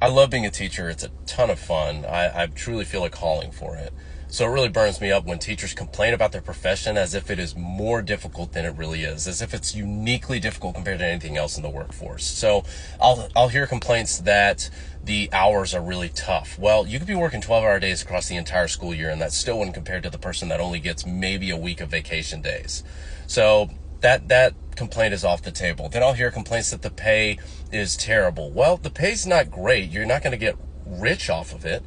love being a teacher. It's a ton of fun. I truly feel a calling for it. So it really burns me up when teachers complain about their profession as if it is more difficult than it really is, as if it's uniquely difficult compared to anything else in the workforce. So I'll hear complaints that the hours are really tough. Well, you could be working 12-hour days across the entire school year, and that still wouldn't compare to the person that only gets maybe a week of vacation days. So that complaint is off the table. Then I'll hear complaints that the pay is terrible. Well, the pay's not great. You're not going to get rich off of it,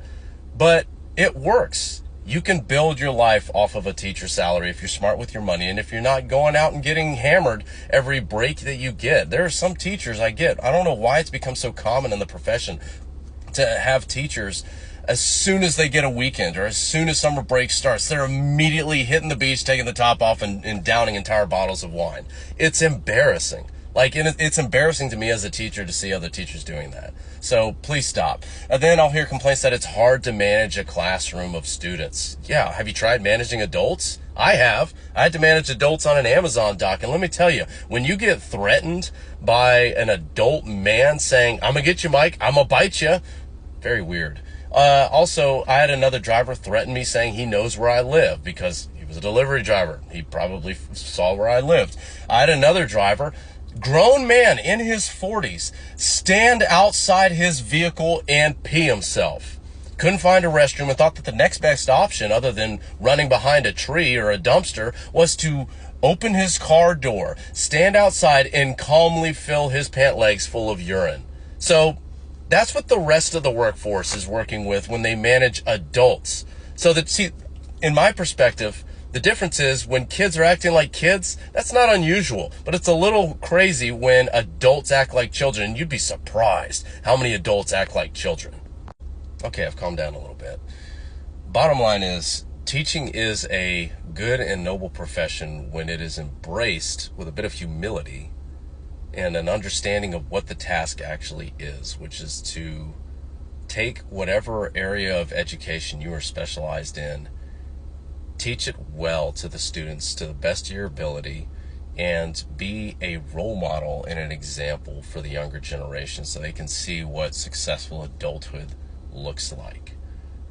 but it works. You can build your life off of a teacher salary if you're smart with your money and if you're not going out and getting hammered every break that you get. There are some teachers I don't know why it's become so common in the profession to have teachers, as soon as they get a weekend or as soon as summer break starts, they're immediately hitting the beach, taking the top off and downing entire bottles of wine. It's embarrassing. It's embarrassing to me as a teacher to see other teachers doing that. So please stop. And then I'll hear complaints that it's hard to manage a classroom of students. Yeah, have you tried managing adults? I have. I had to manage adults on an Amazon dock. And let me tell you, when you get threatened by an adult man saying, "I'm going to get you, Mike, I'm going to bite you," very weird. Also, I had another driver threaten me saying he knows where I live because he was a delivery driver. He probably saw where I lived. I had another driver, grown man in his 40s, stand outside his vehicle and pee himself. Couldn't find a restroom and thought that the next best option, other than running behind a tree or a dumpster, was to open his car door, stand outside, and calmly fill his pant legs full of urine. So that's what the rest of the workforce is working with when they manage adults. So that, see, in my perspective, the difference is when kids are acting like kids, that's not unusual, but it's a little crazy when adults act like children. And you'd be surprised how many adults act like children. Okay, I've calmed down a little bit. Bottom line is, teaching is a good and noble profession when it is embraced with a bit of humility and an understanding of what the task actually is, which is to take whatever area of education you are specialized in, teach it well to the students to the best of your ability, and be a role model and an example for the younger generation so they can see what successful adulthood looks like.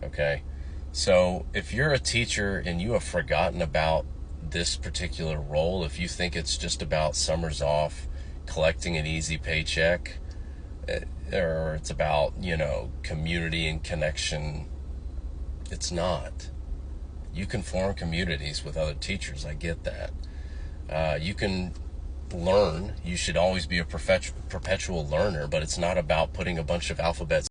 Okay? So if you're a teacher and you have forgotten about this particular role, if you think it's just about summers off, collecting an easy paycheck, or it's about, community and connection, it's not. You can form communities with other teachers. I get that. You can learn. You should always be a perpetual learner, but it's not about putting a bunch of alphabets